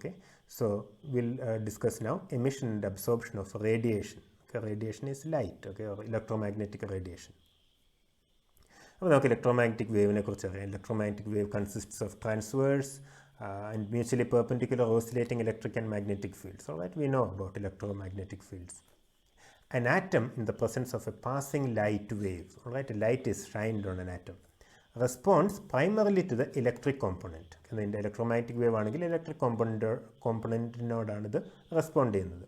Okay, so we'll discuss now emission and absorption of radiation. Okay, radiation is light, okay, or electromagnetic radiation. അപ്പോൾ നമുക്ക് electromagnetic വേവിനെ കുറിച്ച് അറിയാം. Electromagnetic wave consists of transverse and mutually perpendicular oscillating electric and magnetic fields. All right, we know about electromagnetic fields. An atom in the presence of a passing light wave, all right, a light is shined on an atom, responds primarily to the electric component. ഇതിൻ്റെ electromagnetic wave ആണെങ്കിൽ electric കോമ്പണൻറ്റിനോടാണ് ഇത് respond ചെയ്യുന്നത്.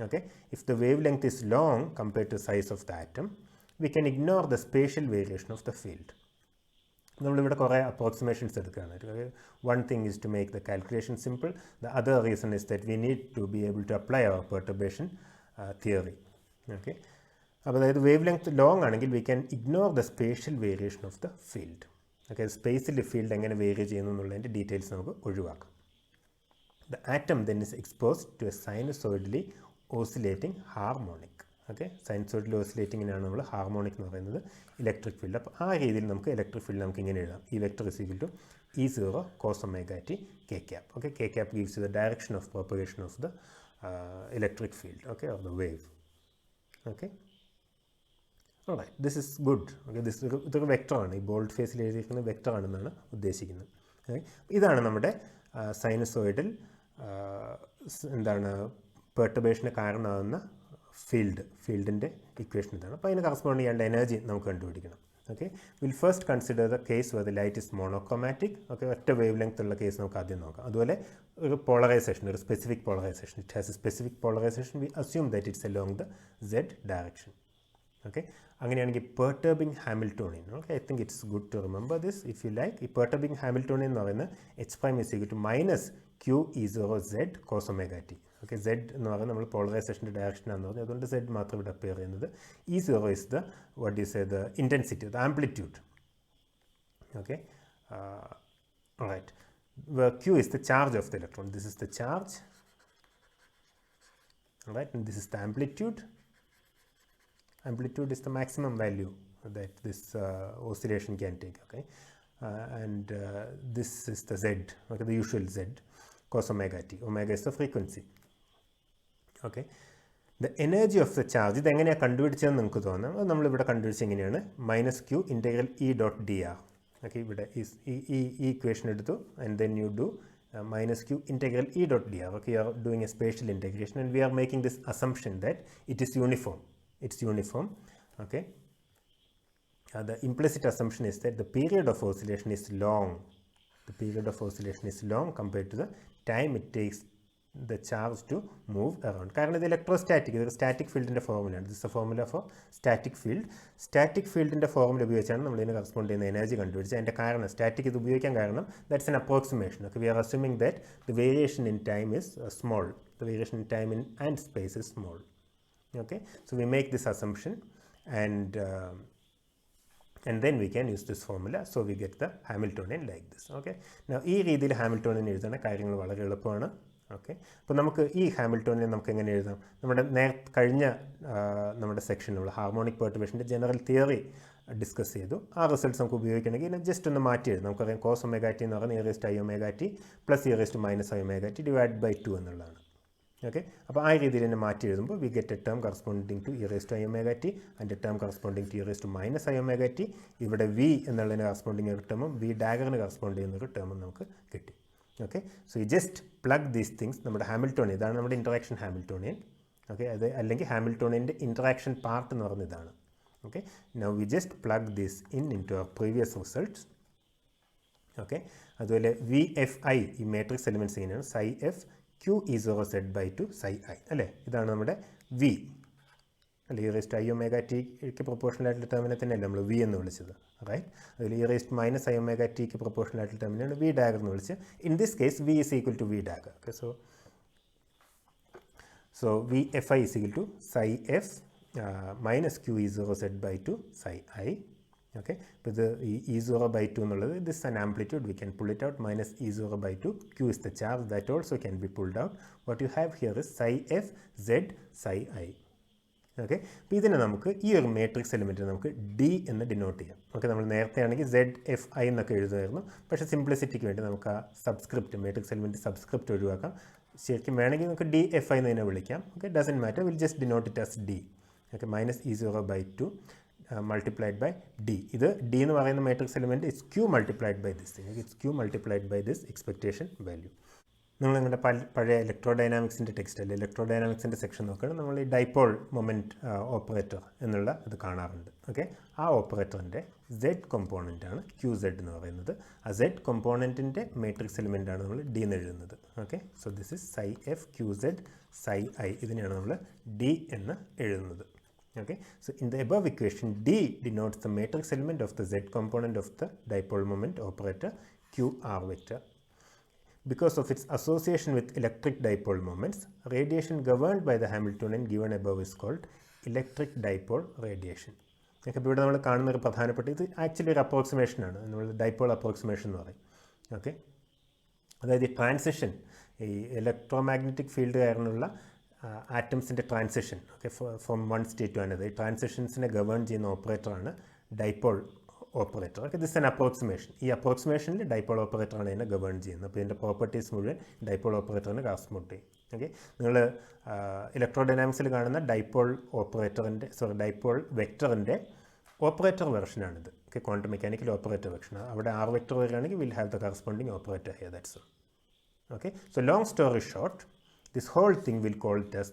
Okay, if the wavelength is long compared to the size of the atom, we can ignore the spatial variation of the field. നമ്മളിവിടെ കുറേ approximations എടുക്കുകയാണ്. One thing is to make the calculation simple. The other reason is that we need to be able to apply our perturbation theory. Okay, അപ്പോൾ അതായത് wave length long ആണെങ്കിൽ we can ignore the spatial variation of the field. Okay, സ്പേസിൽ field എങ്ങനെ vary ചെയ്യുന്നു എന്നുള്ളതിൻ്റെ details നമുക്ക് ഒഴിവാക്കാം. The atom then is exposed to a sinusoidally oscillating harmonic. Okay, sinusoidal ഓസിലേറ്റിങ്ങിനാണ് നമ്മൾ ഹാർമോണിക് എന്ന് പറയുന്നത് ഇലക്ട്രിക് ഫീൽഡ്. അപ്പോൾ ആ രീതിയിൽ നമുക്ക് ഇലക്ട്രിക് ഫീൽഡ് നമുക്ക് ഇങ്ങനെ എഴുതാം. ഈ vector is equal to E0 cos omega t k cap. Okay, k cap gives you the direction of propagation of the electric field, okay, or the wave. Okay, all right, this is good. Okay, ഇതൊരു വെക്ടറാണ്, ഈ bold ഫേസിൽ എഴുതിയിരിക്കുന്ന വെക്ടറാണെന്നാണ് ഉദ്ദേശിക്കുന്നത്. ഇതാണ് നമ്മുടെ sinusoidal എന്താണ് പെർട്ടുർബേഷന് കാരണമാകുന്ന ഫീൽഡിൻ്റെ equation ഇതാണ്. അപ്പോൾ അതിന് കറസ്പോണ്ട് ചെയ്യേണ്ട എനർജി നമുക്ക് കണ്ടുപിടിക്കണം. Okay, will first consider the case where the light is monochromatic. Okay, ഒറ്റ വേവ് ലെങ്ത് ഉള്ള കേസ് നമുക്ക് ആദ്യം നോക്കാം. അതുപോലെ ഒരു പോളറൈസേഷൻ, ഒരു specific polarization, it has a specific polarization, we assume that it's along the Z direction. Okay, അങ്ങനെയാണെങ്കിൽ perturbing Hamiltonian. Okay, I think it's good to remember this if you like. ഈ perturbing Hamiltonian എന്ന് പറയുന്നത് H prime is equal to minus Q E0 Z cos omega t. Okay, Z എന്ന് പറയുന്നത് നമ്മൾ പോളറൈസേഷൻ്റെ ഡയറക്ഷനാണെന്ന് പറഞ്ഞു, അതുകൊണ്ട് Z മാത്രം ഇവിടെ അപ്പിയർ ചെയ്യുന്നത്. E0 is the what is the intensity, the amplitude. Okay, right, Q is the charge of the electron. This is the charge, right, and this is the amplitude. Amplitude is the maximum value that this oscillation can take. Okay, and this is the Z, okay, the usual Z cos omega t. Omega is the frequency. Okay, the energy of the charge, ഇത് എങ്ങനെയാണ് കണ്ടുപിടിച്ചതെന്ന് നിങ്ങൾക്ക് തോന്നാം. അത് നമ്മളിവിടെ കണ്ടുപിടിച്ചത് എങ്ങനെയാണ്, minus Q integral E dot D R. Okay, ഇവിടെ ഈ ഇക്വേഷൻ എടുത്തു and then you do minus q integral E dot dr. Okay, you are doing a spatial integration and we are making this assumption that it is uniform. It's uniform. Okay, the implicit assumption is that the period of oscillation is long. The period of oscillation is long compared to the time it takes the charge to move around. കാരണം ഇത് electrostatic, ഇത് static ഫീൽഡിൻ്റെ ഫോർമുലയാണ്. This a formula for static field. Static ഫീൽഡിൻ്റെ formula ഉപയോഗിച്ചാണ് നമ്മൾ ഇതിന് correspond ചെയ്യുന്ന എനർജി കണ്ടുപിടിച്ചത്. അതിൻ്റെ കാരണം, സ്റ്റാറ്റിക് ഇത് ഉപയോഗിക്കാൻ കാരണം, that's an approximation. Okay, we are assuming that the variation in time is small. The variation in time and space is small. Okay, so we make this assumption and then we can use this formula, so we get the Hamiltonian like this. Okay, now ഈ രീതിയിൽ Hamiltonian എഴുതുന്ന കാര്യങ്ങൾ വളരെ എളുപ്പമാണ്. Okay, അപ്പോൾ നമുക്ക് ഈ Hamiltonian നമുക്ക് എങ്ങനെ എഴുതാം, നമ്മുടെ കഴിഞ്ഞ നമ്മുടെ സെക്ഷനിൽ നമ്മൾ ഹാർമോണിക് പെർട്ടുർബേഷൻ്റെ ജനറൽ തിയറി ഡിസ്കസ് ചെയ്തു. ആ റിസൾട്ട്സ് നമുക്ക് ഉപയോഗിക്കണമെങ്കിൽ ഇതിനെ ജസ്റ്റ് ഒന്ന് മാറ്റി എഴുതാം. നമുക്കറിയാം കോസ് ഒമേഗ ടി എന്ന് പറയുന്നത് e raised to i omega t plus e raised to minus i omega t divide by 2 എന്നുള്ളതാണ്. ഓക്കെ, അപ്പോൾ ആ രീതിയിൽ തന്നെ മാറ്റി എഴുതുമ്പോൾ we get a term corresponding to e raised to i omega t and a term corresponding to e raised to minus i omega t. ഇവിടെ v എന്നുള്ളതിന് corresponding ഒരു ടേമും v ഡാഗറിന് കറസ്പോണ്ട് ചെയ്യുന്ന ഒരു ടേമും നമുക്ക് കിട്ടി. Okay, so you just plug these things. നമ്മുടെ Hamiltonian, ഇതാണ് നമ്മുടെ ഇൻട്രാക്ഷൻ ഹാമിൽട്ടോണിയൻ. ഓക്കെ, അത് അല്ലെങ്കിൽ ഹാമിൽട്ടോണിയൻ്റെ ഇൻട്രാക്ഷൻ പാർട്ട് എന്ന് പറയുന്നത് ഇതാണ്. Okay, now we just plug this in to our previous results. Okay, അതുപോലെ വി എഫ് ഐ, ഈ മാട്രിക്സ് എലിമെൻറ്റ്സ് ഇങ്ങനെയാണ്, psi F Q E0 Z by 2 psi i. അല്ലേ, ഇതാണ് നമ്മുടെ വി. അല്ലെ, e raised to i omega t-ക്ക് proportional ആയിട്ടുള്ള ടേമിനെ തന്നെയല്ലേ നമ്മൾ വി എന്ന് വിളിച്ചത്, റൈറ്റ്. അതിൽ e raised to minus i omega t-ക്ക് പ്രൊപ്പോർഷണൽ ആയിട്ടുള്ള ടേമിനെയാണ് വി ഡാഗർ എന്ന് വിളിച്ചത്. In this case V is equal to V dagger. Okay, so V F I is equal to psi F minus Q E0 Z by 2 psi i. Okay, അപ്പോൾ ഇത് E0 by 2 എന്നുള്ളത്, this is an amplitude, we can pull it out, minus E0 by 2, Q is the charge, that also can be pulled out. What you have here is psi f Z psi i. Okay, അപ്പോൾ ഇതിനെ നമുക്ക് ഈ ഒരു matrix എലിമെൻറ്റിനെ നമുക്ക് D എന്ന് denote ചെയ്യാം. Okay, നമ്മൾ നേരത്തെ ആണെങ്കിൽ ZFI എന്നൊക്കെ എഴുതുമായിരുന്നു, പക്ഷേ സിംപ്ലിസിറ്റിക്ക് വേണ്ടി നമുക്ക് ആ സബ്സ്ക്രിപ്റ്റ് മാട്രിക്സ് എലിമെൻറ്റ് സബ്സ്ക്രിപ്റ്റ് ഒഴിവാക്കാം. ശരിക്കും വേണമെങ്കിൽ നമുക്ക് DFI എന്ന് തന്നെ വിളിക്കാം. Okay, doesn't matter, will just denote it as D. Okay, -E0/2 multiplied by D. ഇത് D എന്ന് പറയുന്ന matrix element it's Q multiplied by this thing. It's Q multiplied by this expectation value. നിങ്ങൾ നിങ്ങളുടെ പഴയ ഇലക്ട്രോഡൈനാമിക്സിൻ്റെ text അല്ലെ ഇലക്ട്രോഡൈനാമിക്സിൻ്റെ section നോക്കുകയാണ്, നമ്മൾ ഈ ഡൈപോൾ മൊമെൻറ്റ് ഓപ്പറേറ്റർ എന്നുള്ള ഇത് കാണാറുണ്ട്. ഓക്കെ, ആ ഓപ്പറേറ്ററിൻ്റെ Z കോമ്പോണൻ്റാണ് QZ എന്ന് പറയുന്നത്. ആ Z കോമ്പോണൻറ്റിൻ്റെ മാട്രിക്സ് എലിമെൻ്റാണ് നമ്മൾ D എന്ന് എഴുതുന്നത്. Okay, so this is psi f QZ psi I. ഇതിനെയാണ് നമ്മൾ D എന്ന് എഴുതുന്നത്. Okay, so in the above equation, D denotes the matrix element of the Z component of the dipole moment operator QR vector. Because of its association with electric dipole moments, radiation governed by the Hamiltonian given above is called electric dipole radiation. Okay, ഇവിടെ നമ്മൾ കാണുന്ന ഒരു പ്രധാനപ്പെട്ട ഇത് actually ഒരു അപ്രോക്സിമേഷനാണ്, നമ്മൾ dipole approximation എന്ന് പറയും. ഓക്കെ, അതായത് ഈ ട്രാൻസിഷൻ, ഈ ഇലക്ട്രോമാഗ്നറ്റിക് ഫീൽഡ് കാരണമുള്ള ആറ്റംസിൻ്റെ transition, okay, from one state to another, ഈ ട്രാൻസിഷൻസിനെ ഗവേൺ ചെയ്യുന്ന ഓപ്പറേറ്ററാണ് dipole operator. Okay, this an approximation. ഈ അപ്രോക്സിമേഷനിൽ ഡൈപോൾ ഓപ്പറേറ്ററാണ് ഇതിനെ ഗവേൺ ചെയ്യുന്നത്. അപ്പോൾ ഇതിൻ്റെ പ്രോപ്പർട്ടീസ് മുഴുവൻ ഡൈപോൾ ഓപ്പറേറ്ററിന് കറസ്പോണ്ട് ചെയ്യും. ഓക്കെ, നിങ്ങൾ ഇലക്ട്രോഡൈനാമിക്സിൽ കാണുന്ന ഡൈപോൾ ഓപ്പറേറ്ററിൻ്റെ ഡൈപോൾ വെക്ടറിൻ്റെ ഓപ്പറേറ്റർ വെർഷനാണിത്. Okay, quantum mechanical operator version. അവിടെ ആർ വെക്ടർ വരികയാണെങ്കിൽ will have the corresponding operator here, that's all. Okay, so long story short, this whole thing we'll call it as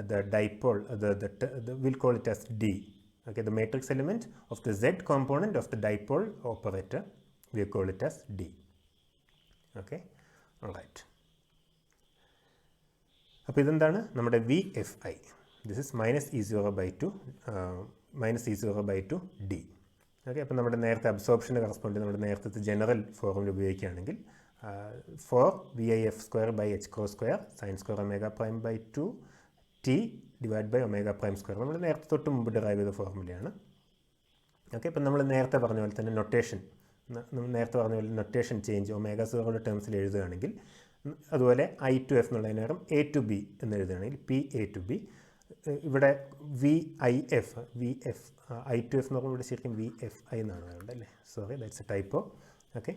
the dipole, we'll call it as D. Okay, the matrix element of the Z component of the dipole operator, we'll call it as D. Okay, all right. അപ്പോൾ ഇതെന്താണ് നമ്മുടെ VFI. This is -E0/2 D. Okay, അപ്പോൾ നമ്മുടെ നേരത്തെ അബ്സോർപ്ഷന് correspond നമ്മുടെ നേരത്തെ general formula ഉപയോഗിക്കുകയാണെങ്കിൽ for VIF square by h cross square sin square omega prime by 2 t divided by omega prime square, നമ്മൾ നേരത്തെ തൊട്ട് മുമ്പ് ഡിറൈവ് ചെയ്ത ഫോർമുലയാണ്. ഓക്കെ, ഇപ്പം നമ്മൾ നേരത്തെ പറഞ്ഞ പോലെ തന്നെ നൊട്ടേഷൻ ചേഞ്ച് ഒമേഗ സീറോയുടെ ടേംസിൽ എഴുതുകയാണെങ്കിൽ, അതുപോലെ I to F എന്നുള്ളതിന് പകരം A to B എന്ന് എഴുതുകയാണെങ്കിൽ PA to B, ഇവിടെ VIF I to F എന്ന് പറയുമ്പോൾ ഇവിടെ ശരിക്കും VFI എന്നാണ് വേണ്ടത് അല്ലേ, sorry that's a typo. Okay,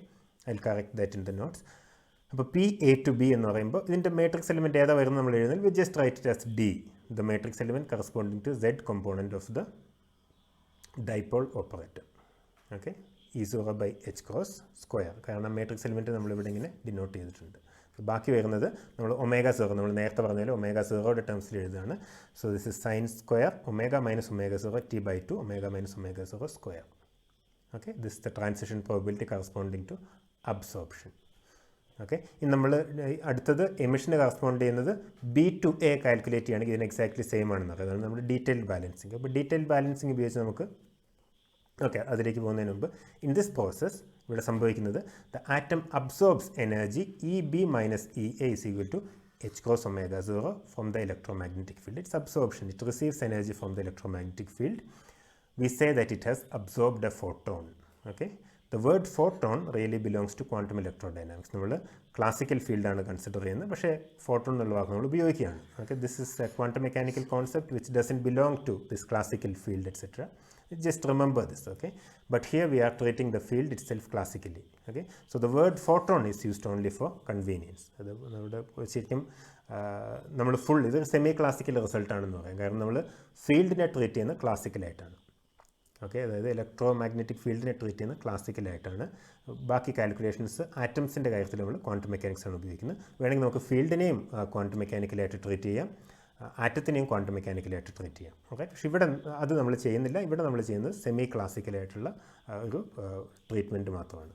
I'll correct that in the notes. അപ്പോൾ PA to B എന്ന് പറയുമ്പോൾ ഇതിൻ്റെ മാട്രിക്സ് എലിമെൻറ്റ് ഏതാ വരുന്നത് നമ്മൾ എഴുതുന്നത്, we just write it as D, the matrix element corresponding to Z component of the dipole operator. Okay, E0/h cross square, കാരണം matrix element നമ്മളിവിടെ ഇങ്ങനെ ഡിനോട്ട് ചെയ്തിട്ടുണ്ട്. ബാക്കി വരുന്നത് നമ്മൾ ഒമേഗ സീറോ, നമ്മൾ നേരത്തെ പറഞ്ഞാൽ ഒമേഗ സീറോയുടെ ടേംസിൽ എഴുതുകയാണ്. So this is sine square omega minus omega zero T/2 omega minus omega zero square. Okay, this is the transition probability corresponding to absorption. Okay, ഇനി നമ്മൾ അടുത്തത് എമിഷന് കറസ്പോണ്ട് ചെയ്യുന്നത് B/A കാൽക്കുലേറ്റ് ചെയ്യുകയാണെങ്കിൽ ഇതിന് എക്സാക്ട്ലി സെയിം ആണെന്ന് പറയുന്നത്. അതാണ് നമ്മൾ ഡീറ്റെയിൽഡ് ബാലൻസിങ്. അപ്പോൾ ഡീറ്റെയിൽഡ് ബാലൻസിങ് ഉപയോഗിച്ച് നമുക്ക്, ഓക്കെ, അതിലേക്ക് പോകുന്നതിന് മുമ്പ് ഇൻ ദിസ് പ്രോസസ് ഇവിടെ സംഭവിക്കുന്നത് the atom absorbs energy EB - EA = h cross omega 0 from the electromagnetic field. It's absorption. It receives energy from the electromagnetic field. We say that it has absorbed a photon. Okay, the word photon really belongs to quantum electrodynamics. നമ്മൾ classical ഫീൽഡാണ് consider ചെയ്യുന്നത്, പക്ഷേ photon എന്നുള്ള വാക്ക് നമ്മൾ ഉപയോഗിക്കുകയാണ്. Okay, this is a quantum mechanical concept which doesn't belong to this classical field etcetera. Just remember this. Okay, but here we are treating the field itself classically. Okay, so the word photon is used only for convenience. അത് നമ്മുടെ ശരിക്കും നമ്മൾ full ഇത് semi classical റിസൾട്ടാണെന്ന് പറയാം, കാരണം നമ്മൾ ഫീൽഡിനെ treat ചെയ്യുന്നത് ക്ലാസിക്കലായിട്ടാണ്. ഓക്കെ, അതായത് ഇലക്ട്രോ മാഗ്നറ്റിക് ഫീൽഡിനെ ട്രീറ്റ് ചെയ്യുന്നത് ക്ലാസിക്കലായിട്ടാണ്. ബാക്കി കാൽക്കുലേഷൻസ് ആറ്റംസിൻ്റെ കാര്യത്തിൽ നമ്മൾ ക്വാണ്ടം മെക്കാനിക്സ് ആണ് ഉപയോഗിക്കുന്നത്. വേണമെങ്കിൽ നമുക്ക് ഫീൽഡിനെയും ക്വാണ്ടം മെക്കാനിക്കലായിട്ട് ട്രീറ്റ് ചെയ്യാം, ആറ്റത്തിനെയും ക്വാണ്ടം മെക്കാനിക്കലായിട്ട് ട്രീറ്റ് ചെയ്യാം. ഓക്കെ, പക്ഷെ ഇവിടെ അത് നമ്മൾ ചെയ്യുന്നില്ല. ഇവിടെ നമ്മൾ ചെയ്യുന്നത് സെമി ക്ലാസിക്കലായിട്ടുള്ള ഒരു ട്രീറ്റ്മെൻറ്റ് മാത്രമാണ്.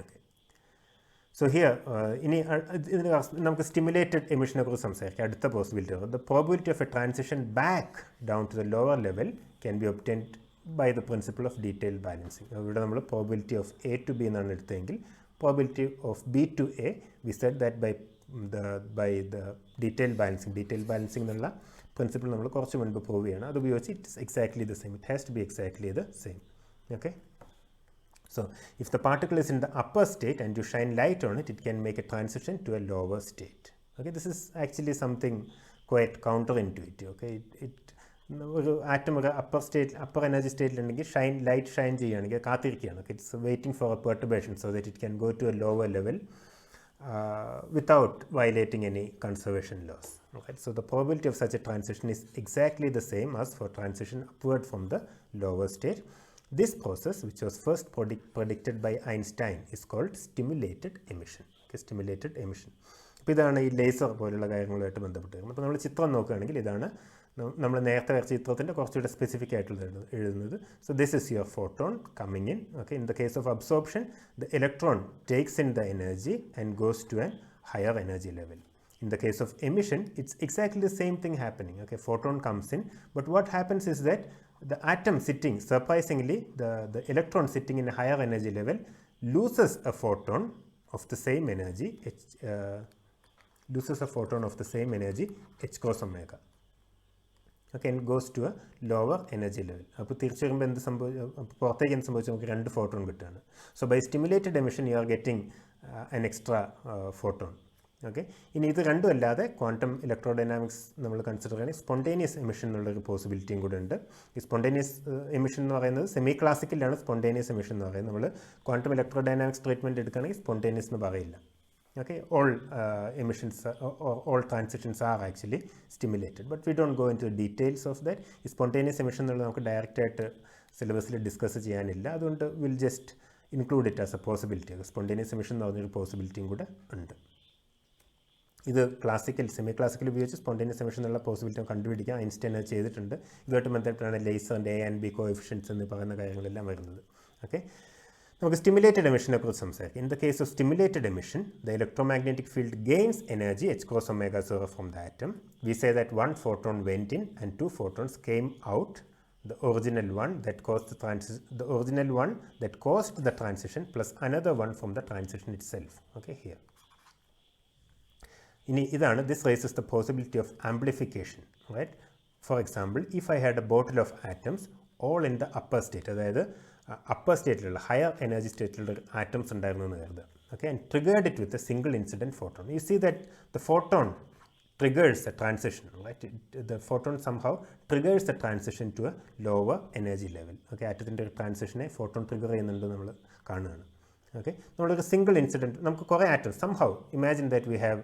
ഓക്കെ, സോ ഹിയർ ഇനി ഇതിന് നമുക്ക് സ്റ്റിമുലേറ്റഡ് എമിഷനെ കുറിച്ച് സംസാരിക്കാം. അടുത്ത possibility, the probability of a transition back down to the lower level can be obtained by the principle of detailed balancing. ഇവിടെ നമ്മൾ probability of A to B എന്നാണ് എടുത്തതെങ്കിൽ, probability of B to A we said that by the detailed balancing എന്നുള്ള principle നമ്മൾ കുറച്ച് മുൻപ് prove ചെയ്യണം. അത് ഉപയോഗിച്ച് it's exactly the same, it has to be exactly the same. Okay, so if the particle is in the upper state and you shine light on it, it can make a transition to a lower state. Okay, this is actually something quite counterintuitive. Okay, ഒരു atom ഒരു upper energy സ്റ്റേറ്റിലുണ്ടെങ്കിൽ light Shine ചെയ്യുകയാണെങ്കിൽ കാത്തിരിക്കുകയാണ്. Okay, it's waiting for a perturbation so that it can go to a lower level without violating any conservation laws. Okay, so the probability of such a transition is exactly the same as for transition upward from the lower state. This process, which was first predicted by Einstein, is called stimulated emission. Okay, stimulated emission. അപ്പോൾ ഇതാണ് ഈ laser പോലുള്ള കാര്യങ്ങളുമായിട്ട് ബന്ധപ്പെട്ട്. അപ്പോൾ നമ്മൾ ചിത്രം നോക്കുകയാണെങ്കിൽ ഇതാണ് നമ്മൾ നേരത്തെ വരച്ച ചിത്രത്തിൻ്റെ കുറച്ചുകൂടെ സ്പെസിഫിക് ആയിട്ടുള്ളത് എഴുതുന്നത്. So this is your photon coming in. Okay, in the case of absorption the electron takes in the energy and goes to an higher energy level. In the case of emission, it's exactly the same thing happening. Okay, photon comes in, but what happens is that the atom sitting, surprisingly, the electron sitting in a higher energy level loses a photon of the same energy, h cross omega. Okay, and goes to a lower energy level. അപ്പോൾ തിരിച്ചു വരുമ്പോൾ എന്ത് സംഭവിച്ചു? പുറത്തേക്ക് എന്ത് സംഭവിച്ചു? നമുക്ക് 2 photon കിട്ടുകയാണ്. So by stimulated emission you are getting an extra photon. ഓക്കെ, ഇനി ഇത് രണ്ടും അല്ലാതെ ക്വാണ്ടം ഇലക്ട്രോഡൈനാമിക്സ് നമ്മൾ കൺസിഡർ ചെയ്യുകയാണെങ്കിൽ സ്പോണ്ടേനിയസ് എമിഷൻ എന്നുള്ളൊരു പോസിബിലിറ്റിയും കൂടെ ഉണ്ട്. ഈ സ്പോണ്ടേനിയസ് എമിഷൻ എന്ന് പറയുന്നത് സെമി ക്ലാസിക്കലാണ് സ്പോണ്ടേനിയസ് എമിഷൻ എന്ന് പറയുന്നത്. നമ്മൾ ക്വാണ്ടം ഇലക്ട്രോഡൈനാമിക്സ് ട്രീറ്റ്മെൻറ്റ് എടുക്കുകയാണെങ്കിൽ സ്പോണ്ടേനിയസ് എന്ന് പറയില്ല. Okay, all emissions or all transitions are actually stimulated, but we don't go into the details of that. ഈ സ്പോണ്ടേനിയസ് എമിഷൻ എന്നുള്ളത് നമുക്ക് ഡയറക്റ്റായിട്ട് സിലബസിൽ ഡിസ്കസ് ചെയ്യാനില്ല, അതുകൊണ്ട് will just include it as A possibility. Spontaneous emission എന്ന് പറഞ്ഞൊരു പോസിബിലിറ്റിയും കൂടെ ഉണ്ട്. ഇത് സെമി ക്ലാസിക്കൽ ഉപയോഗിച്ച് സ്പോണ്ടേനിയസ് എമിഷൻ എന്നുള്ള പോസിബിലിറ്റി കണ്ടുപിടിക്കാൻ ഐൻസ്റ്റൈൻ അത് ചെയ്തിട്ടുണ്ട്. ഇതുമായിട്ട് ബന്ധപ്പെട്ടാണ് ലേസറിൻ്റെ A and B കോഎഫിഷ്യൻസ് എന്ന് പറയുന്ന കാര്യങ്ങളെല്ലാം വരുന്നത്. ഓക്കെ, നമുക്ക് സ്റ്റിമുലേറ്റഡ് എമിഷനെ കുറിച്ച് സംസാരിക്കാം. In the case of stimulated emission the electromagnetic field gains energy h cross omega 0 from the atom. We say that 1 photon went in and 2 photons came out. The original one that caused the transition plus another one from the transition itself. Okay, here. ഇതാണ് this raises the possibility of amplification, right? For example, if I had a bottle of atoms all in the upper state, അതായത് upper സ്റ്റേറ്റിലുള്ള higher energy സ്റ്റേറ്റിലുള്ള atoms ഉണ്ടായിരുന്നു എന്ന് കരുതുക. Okay, and triggered it with a single incident photon. You see that the photon triggers a transition, right? The photon somehow triggers the transition to a lower energy level. Okay, ആറ്റത്തിൻ്റെ ഒരു ട്രാൻസിഷനെ photon trigger ചെയ്യുന്നുണ്ട് നമ്മൾ കാണുകയാണ്. Okay, നമ്മളൊരു single incident, നമുക്ക് കുറേ atoms somehow imagine that we have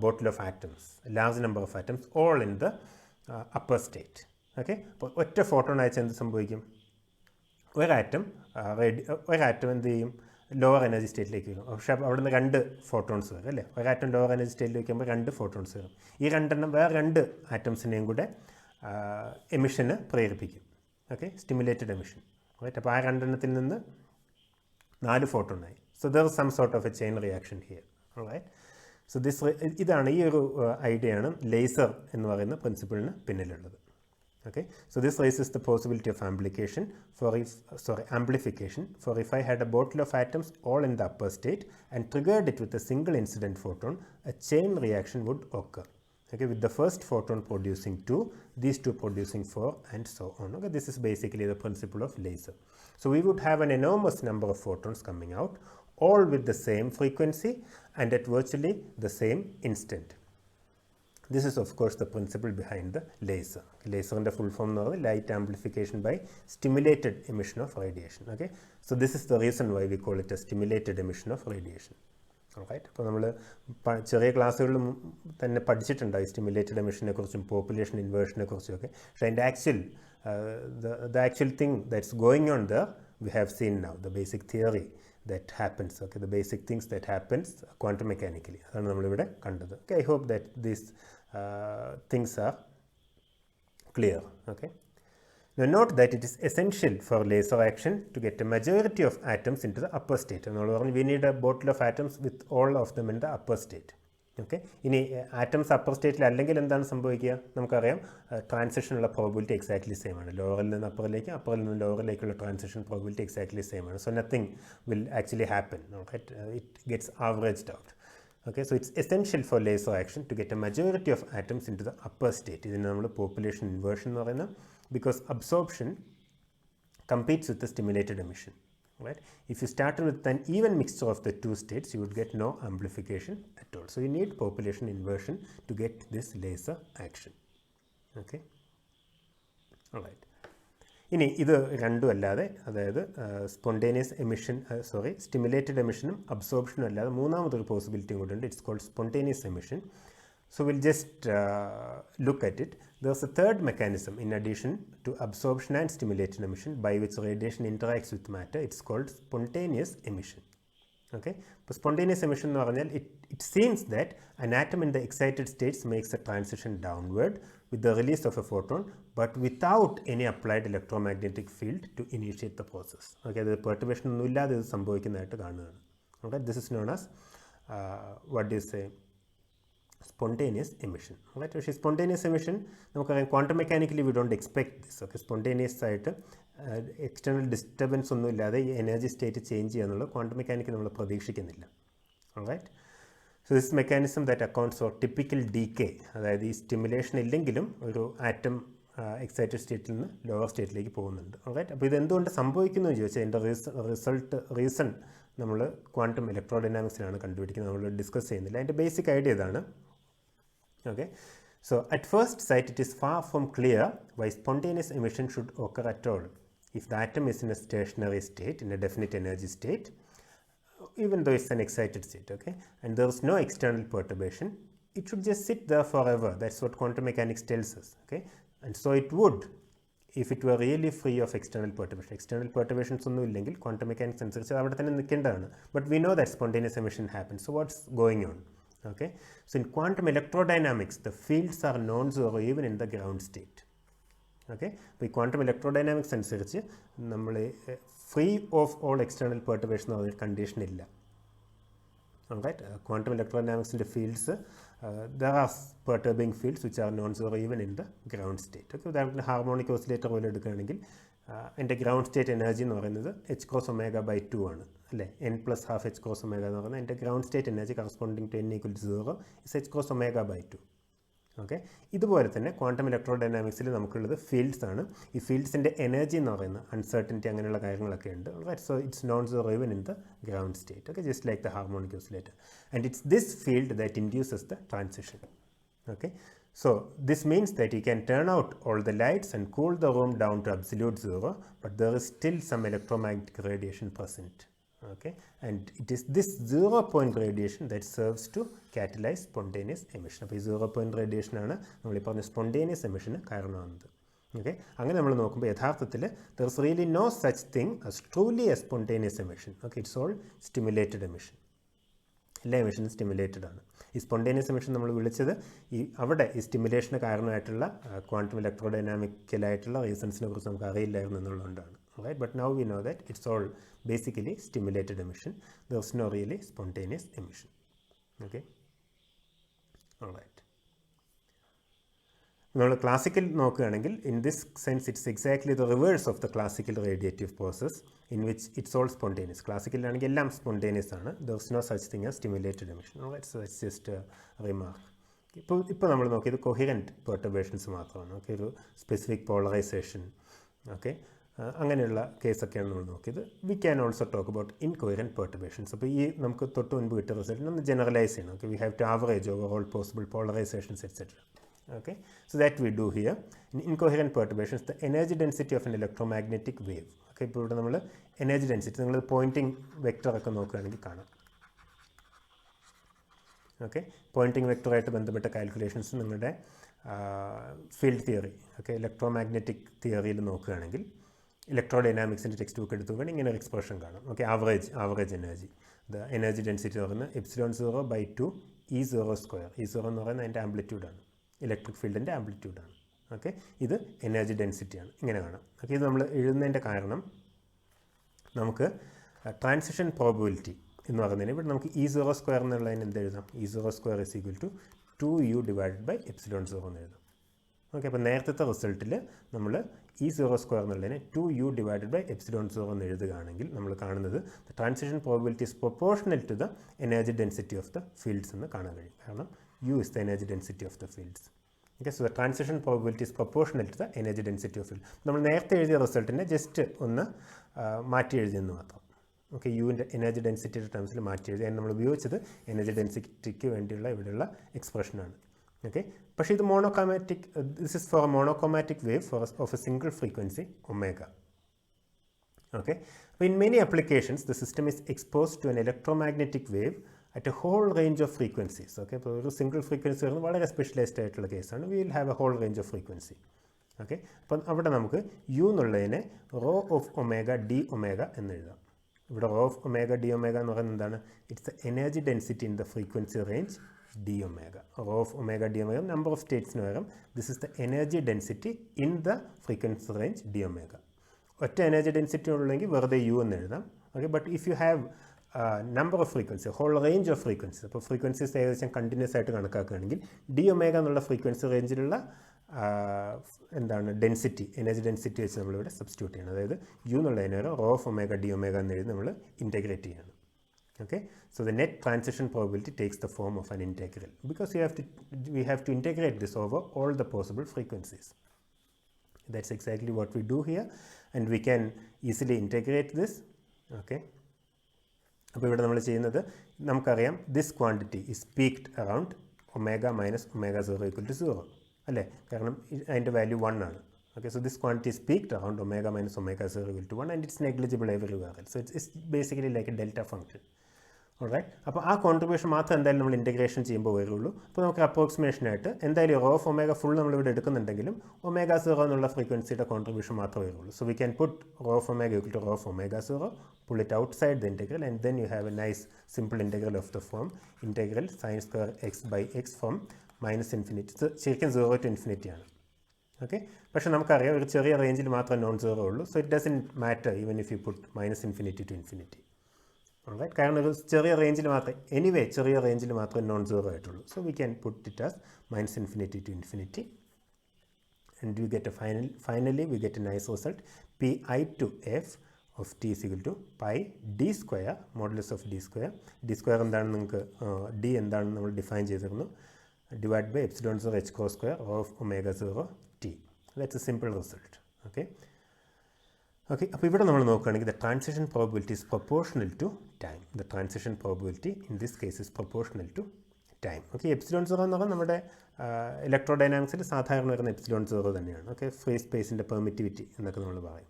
bottle of atoms, large number of atoms all in the upper state. Okay, അപ്പോൾ ഒറ്റ photon അയച്ചാൽ എന്ത് സംഭവിക്കും? ഒരാറ്റം എന്ത് ചെയ്യും? ലോവർ എനർജി സ്റ്റേറ്റിലേക്ക് വരും. പക്ഷേ അവിടെ നിന്ന് 2 ഫോട്ടോൺസ് വരും അല്ലേ? ഒരാറ്റം ലോവർ എനർജി സ്റ്റേറ്റിലേക്ക് വരുമ്പോൾ 2 ഫോട്ടോൺസ് വരും. ഈ 2 വേറെ 2 ആറ്റംസിനെയും കൂടെ എമിഷന് പ്രേരിപ്പിക്കും. Okay, stimulated emission. റൈറ്റ്, അപ്പോൾ ആ 2 നിന്ന് 4 ഫോട്ടോണായി. So there is some sort of a chain reaction here. Right, so ഇതാണ് ഈ ഒരു ഐഡിയയാണ് ലേസർ എന്ന് പറയുന്ന പ്രിൻസിപ്പിളിന് പിന്നിലുള്ളത്. Okay, so this raises the possibility of amplification for if I had a bottle of atoms all in the upper state and triggered it with a single incident photon, a chain reaction would occur. Okay, with the first photon producing 2, these 2 producing 4, and so on. Okay, this is basically the principle of laser. So we would have an enormous number of photons coming out, all with the same frequency and at virtually the same instant. This is of course the principle behind the laser. Laser in the full form is light amplification by stimulated emission of radiation. Okay, so this is the reason why we call it a stimulated emission of radiation. Alright, അപ്പോൾ നമ്മൾ ചെറിയ ക്ലാസ്സുകളിൽ തന്നെ പഠിച്ചിട്ടുണ്ടായി stimulated എമിഷനെ കുറിച്ചും population ഇൻവേർഷനെ കുറിച്ചും ഒക്കെ. പക്ഷേ അതിൻ്റെ actual thing that's going on there we have seen now, the basic theory that happens. Okay, the basic things that happens quantum mechanically, അതാണ് നമ്മളിവിടെ കണ്ടത്. Okay, I hope that these things are clear. Okay, now note that it is essential for laser action to get a majority of atoms into the upper state. We need a bottle of atoms with all of them in the upper state. Okay, ഇനി atoms upper സ്റ്റേറ്റിൽ അല്ലെങ്കിൽ എന്താണ് സംഭവിക്കുക? നമുക്കറിയാം ട്രാൻസിഷനുള്ള probability exactly same ആണ്. ലോവറിൽ നിന്ന് അപ്പറിലേക്ക്, അപ്പറിൽ നിന്ന് ലോവറിലേക്കുള്ള ട്രാൻസിഷൻ പ്രോബിലിറ്റി എക്സാക്ട്ലി സെയിം ആണ്. So nothing will actually happen. Okay, it gets averaged out. Okay, so it's essential for laser action to get a majority of atoms into the upper state. ഇതിന് നമ്മൾ population inversion എന്ന് പറയുന്നത്, because absorption competes with the stimulated emission. right? If you started with an even mixture of the two states, you would get no amplification at all. So you need population inversion to get this laser action. Okay, all right. ഇനി ഇത് രണ്ടും അല്ലാതെ, അതായത് spontaneous emission, stimulated എമിഷനും അബ്സോർപ്ഷനും അല്ലാതെ മൂന്നാമതൊരു പോസിബിലിറ്റിയും കൂടെ ഉണ്ട്. It's called spontaneous emission. So we'll just look at it. There's a third mechanism in addition to absorption and stimulated emission by which radiation interacts with matter. It's called spontaneous emission. Okay, but spontaneous emission എന്ന് പറഞ്ഞാൽ it seems that an atom in the excited states makes a transition downward with the release of a photon, but without any applied electromagnetic field to initiate the process. Okay, the perturbation ഒന്നും ഇല്ലാതെ ഇത് സംഭവിക്കുന്നതായിട്ട് കാണുകയാണ്. Okay, this is known as what do you say, spontaneous emission. Right? പക്ഷേ spontaneous emission നമുക്കറിയാം, quantum mechanically we don't expect this. Okay, spontaneous ആയിട്ട് external disturbance ഒന്നും ഇല്ലാതെ ഈ എനർജി സ്റ്റേറ്റ് ചേഞ്ച് ചെയ്യാന്നുള്ളത് ക്വാണ്ടം മെക്കാനിക്കൽ നമ്മൾ പ്രതീക്ഷിക്കുന്നില്ല. Right, so this mechanism that accounts for typical decay, അതായത് ഈ സ്റ്റിമുലേഷൻ ഇല്ലെങ്കിലും ഒരു ആറ്റം എക്സൈറ്റഡ് സ്റ്റേറ്റിൽ നിന്ന് ലോവർ സ്റ്റേറ്റിലേക്ക് പോകുന്നുണ്ട്. റൈറ്റ്, അപ്പോൾ ഇതെന്തുകൊണ്ട് സംഭവിക്കുന്നു എന്ന് ചോദിച്ചാൽ അതിൻ്റെ റീസൺ നമ്മൾ ക്വാണ്ടം ഇലക്ട്രോഡൈനാമിക്സിലാണ് കണ്ടുപിടിക്കുന്നത്. നമ്മൾ ഡിസ്കസ് ചെയ്യുന്നില്ല. അതിൻ്റെ ബേസിക് ഐഡിയ ഇതാണ്. Okay, so at first sight it is far from clear why spontaneous emission should occur at all if the atom is in a stationary state, in a definite energy state, even though it's an excited state. Okay, and there is no external perturbation, it should just sit there forever. That's what quantum mechanics tells us. Okay, and so it would if it were really free of external perturbation. External perturbations ഒന്നും ഇല്ലെങ്കിൽ quantum mechanics അനുസരിച്ച് അവിടെ തന്നെ നിൽക്കേണ്ടതാണ്. But we know that spontaneous emission happens. So what's going on? Okay, so in quantum electrodynamics the fields are non-zero even in the ground state. Okay, അപ്പോൾ ഈ quantum electrodynamics അനുസരിച്ച് നമ്മൾ free of all external പെർട്ടുർബേഷൻ എന്ന് പറഞ്ഞൊരു condition ഇല്ല. Right, quantum electrodynamics fields, there are perturbing fields which are non-zero even in the ground state. Okay, ഉദാഹരണത്തിന് harmonic oscillator പോലെ എടുക്കുകയാണെങ്കിൽ എൻ്റെ ഗ്രൗണ്ട് സ്റ്റേറ്റ് എനർജി എന്ന് പറയുന്നത് h cross omega by 2 ആണ്, അല്ലേ? n+12 h cross omega എന്ന് പറയുന്നത് എൻ്റെ ground state energy corresponding to n = 0 is h cross omega by 2. Okay, ഇതുപോലെ തന്നെ ക്വാണ്ടം ഇലക്ട്രോഡൈനാമിക്സിൽ നമുക്കുള്ളത് ഫീൽഡ്സ് ആണ്. ഈ ഫീൽഡ്സിൻ്റെ എനർജി എന്ന് പറയുന്നത് അൺസർട്ടനിറ്റി അങ്ങനെയുള്ള കാര്യങ്ങളൊക്കെ ഉണ്ട്. Right, so it's non zero even in the ground state. Okay, just like the harmonic oscillator. And it's this field that induces the transition. Okay, so this means that you can turn out all the lights and cool the room down to absolute zero, but there is still some electromagnetic radiation present. Okay, and it is this 0 point radiation that serves to catalyze spontaneous emission. അപ്പോൾ ഈ 0 point radiation ആണ് നമ്മൾ ഈ പറഞ്ഞ spontaneous emission കാരണമാകുന്നത്. Okay, അങ്ങനെ നമ്മൾ നോക്കുമ്പോൾ യഥാർത്ഥത്തിൽ there is really no such thing as truly a spontaneous emission. Okay, it's all stimulated emission. എല്ലാ എമിഷനും സ്റ്റിമുലേറ്റഡ് ആണ്. ഈ സ്പോണ്ടേനിയസ് എമിഷൻ നമ്മൾ വിളിച്ചത് അവിടെ ഈ സ്റ്റിമുലേഷന് കാരണമായിട്ടുള്ള ക്വാണ്ടം ഇലക്ട്രോഡൈനാമിക്കലായിട്ടുള്ള റീസൺസിനെ കുറിച്ച് നമുക്ക് അറിയില്ലായിരുന്നു എന്നുള്ളതുകൊണ്ടാണ്. Right, but now we know that it's all basically stimulated emission. There is no really spontaneous emission. Okay, right. നമ്മൾ ക്ലാസിക്കൽ നോക്കുകയാണെങ്കിൽ in this sense it's exactly the reverse of the classical radiative process in which it's all spontaneous. ക്ലാസിക്കലിലാണെങ്കിൽ എല്ലാം spontaneous ആണ്. There is no such thing as stimulated emission. It's just remark. ഇപ്പോൾ നമ്മൾ നോക്കിയത് coherent പെർട്ടർബേഷൻസ് മാത്രമാണ്. Okay, ഒരു specific polarisation, okay, അങ്ങനെയുള്ള കേസൊക്കെയാണ് നമ്മൾ നോക്കിയത്. We can also talk about incoherent perturbations. അപ്പോൾ ഈ നമുക്ക് തൊട്ട് മുൻപ് കിട്ടിയ റിസൾട്ടിനെ ഒന്ന് ജനറലൈസ് ചെയ്യണം. Okay, we have to average over all possible polarizations etcetera. Okay, so that we do here. In incoherent perturbations, the energy density of an electromagnetic wave. Okay, ഇപ്പോൾ ഇവിടെ നമ്മൾ എനർജി ഡെൻസിറ്റി നിങ്ങൾ പോയിൻറ്റിംഗ് വെക്ടറൊക്കെ നോക്കുകയാണെങ്കിൽ കാണാം. Okay, Poynting വെക്ടറായിട്ട് ബന്ധപ്പെട്ട calculations നിങ്ങളുടെ field theory, okay, electromagnetic തിയറിയിൽ നോക്കുകയാണെങ്കിൽ ഇലക്ട്രോഡൈനാമിക്സിൻ്റെ ടെക്സ്റ്റ് ബുക്ക് എടുത്തു നോക്കുകയാണെങ്കിൽ ഇങ്ങനെ ഒരു എക്സ്പ്രഷൻ കാണാം. Okay, average energy, the energy density എന്ന് പറയുന്നത് ε0/2 E0². E0 എന്ന് പറയുന്നത് അതിൻ്റെ ആംപ്ലിറ്റ്യൂഡാണ്, ഇലക്ട്രിക് ഫീൽഡിൻ്റെ ആംപ്ലിറ്റ്യൂഡാണ്. ഓക്കെ, ഇത് എനർജി ഡെൻസിറ്റിയാണ്. ഇങ്ങനെ കാണാം. ഓക്കെ, ഇത് നമ്മൾ എഴുതുന്നതിൻ്റെ കാരണം നമുക്ക് ട്രാൻസിഷൻ പ്രോബബിലിറ്റി എന്ന് പറയുന്നതിന് ഇവിടെ നമുക്ക് E0² എന്നുള്ളതിന് എന്ത് എഴുതാം? E0² = 2u / ε0 എന്ന് എഴുതാം. ഓക്കെ, അപ്പോൾ നേരത്തെ റിസൾട്ടിൽ നമ്മൾ E0² എന്നുള്ളതിനെ 2u / ε0 എന്ന് എഴുതുകയാണെങ്കിൽ നമ്മൾ കാണുന്നത് the transition probability is proportional to the energy density of the fields എന്ന് കാണാൻ കഴിയും. കാരണം u is the energy density of the fields. Okay, so the transition probability is proportional to the energy density of field. നമ്മൾ നേരത്തെ എഴുതിയ റിസൾട്ടിനെ just ഒന്ന് മാറ്റി എഴുതിയെന്ന് മാത്രം. ഓക്കെ, യുവിൻ്റെ എനർജി ഡെൻസിറ്റിയുടെ ടേംസിൽ മാറ്റി എഴുതി. നമ്മൾ ഉപയോഗിച്ചത് എനർജി ഡെൻസിറ്റിക്ക് വേണ്ടിയുള്ള ഇവിടെയുള്ള എക്സ്പ്രഷനാണ്. ഓക്കെ, പക്ഷേ ഇത് monochromatic, this is for a monochromatic wave of a single frequency omega. Okay, but in many applications the system is exposed to an electromagnetic wave at a whole range of frequencies. Okay, അപ്പോൾ ഒരു single frequency വരുന്നത് വളരെ specialized ആയിട്ടുള്ള കേസാണ്. We will have a whole range of frequency. Okay, അപ്പം അവിടെ നമുക്ക് U എന്നുള്ളതിനെ rho of omega D omega എന്ന് എഴുതാം. ഇവിടെ rho of omega D omega എന്ന് പറയുന്നത് എന്താണ്? It's the energy density in the frequency range D omega. Rho of omega D omega number of സ്റ്റേറ്റ്സിന് പകരം this is the energy density in the frequency range D omega. ഒറ്റ energy density ഉള്ളെങ്കിൽ വെറുതെ U എന്ന് എഴുതാം. Okay, but if you have number of frequency, whole range of frequencies, അപ്പോൾ frequencies ഏകദേശം continuous ആയിട്ട് കണക്കാക്കുകയാണെങ്കിൽ ഡി ഒമേഗ എന്നുള്ള ഫ്രീക്വൻസി റേഞ്ചിലുള്ള എന്താണ് ഡെൻസിറ്റി, എനർജി ഡെൻസിറ്റി വെച്ച് നമ്മളിവിടെ സബ്സ്റ്റിറ്റ്യൂട്ട് ചെയ്യണം. അതായത് യു എന്നുള്ളതിന് rho of omega D omega എന്ന് എഴുതി നമ്മൾ ഇൻറ്റഗ്രേറ്റ് ചെയ്യണം. Okay, so the net transition probability takes the form of an integral because we have to integrate this over all the possible frequencies. That's exactly what we do here, and we can easily integrate this. Okay, അപ്പോൾ ഇവിടെ നമ്മൾ ചെയ്യുന്നത് നമുക്കറിയാം this quantity is peaked around omega minus omega 0 equal to 0 അല്ലേ, കാരണം അതിൻ്റെ value 1 ആണ്. Okay, so this quantity is peaked around omega minus omega 0 equal to 1 and it's negligible everywhere else. So it's basically like a delta function. Alright, അപ്പോൾ ആ contribution മാത്രം എന്തായാലും നമ്മൾ integration ചെയ്യുമ്പോൾ വരുള്ളൂ. അപ്പോൾ നമുക്ക് അപ്രോക്സിമേഷനായിട്ട് എന്തായാലും റോ ഓഫ് ഒമേഗ ഫുൾ നമ്മളിവിടെ എടുക്കുന്നുണ്ടെങ്കിലും ഒമേഗ 0 എന്നുള്ള ഫ്രീക്വൻസിയുടെ കോൺട്രിബ്യൂഷൻ മാത്രമേ വരുള്ളൂ. So we can put rho of omega equal to rho of omega 0, pull it outside the integral, and then you have a nice simple integral of the form integral sin square x by x from minus infinity. ഇത് ശരിക്കും 0 to infinity ആണ്. Okay, പക്ഷേ നമുക്കറിയാം ഒരു ചെറിയ റേഞ്ചിൽ മാത്രമേ non zero ഉള്ളൂ. So it doesn't matter even if you put minus infinity to infinity. Alright, കാരണം ഒരു ചെറിയ റേഞ്ചിൽ മാത്രമേ ചെറിയ റേഞ്ചിൽ മാത്രമേ നോൺ സീറോ ആയിട്ടുള്ളൂ. So we can put it as minus infinity to infinity and you get a finally we get a nice result pi to f of t is equal to pi d square modulus of d square. d square എന്താണ് നിങ്ങൾക്ക് d എന്താണെന്ന് നമ്മൾ define ചെയ്തിരുന്നു, divide by epsilon 0 h cos square of omega 0 t. That's a simple result. Okay, അപ്പോൾ ഇവിടെ നമ്മൾ നോക്കുകയാണെങ്കിൽ the transition probability is proportional to time. The transition probability in this case is proportional to time. Okay, epsilon 0 എന്ന് പറഞ്ഞാൽ നമ്മുടെ ഇലക്ട്രോഡൈനാമിക്സിൽ സാധാരണ വരുന്ന epsilon 0 തന്നെയാണ്. ഓക്കെ, ഫ്രീ സ്പേസിൻ്റെ പെർമിറ്റിവിറ്റി എന്നൊക്കെ നമ്മൾ പറയും.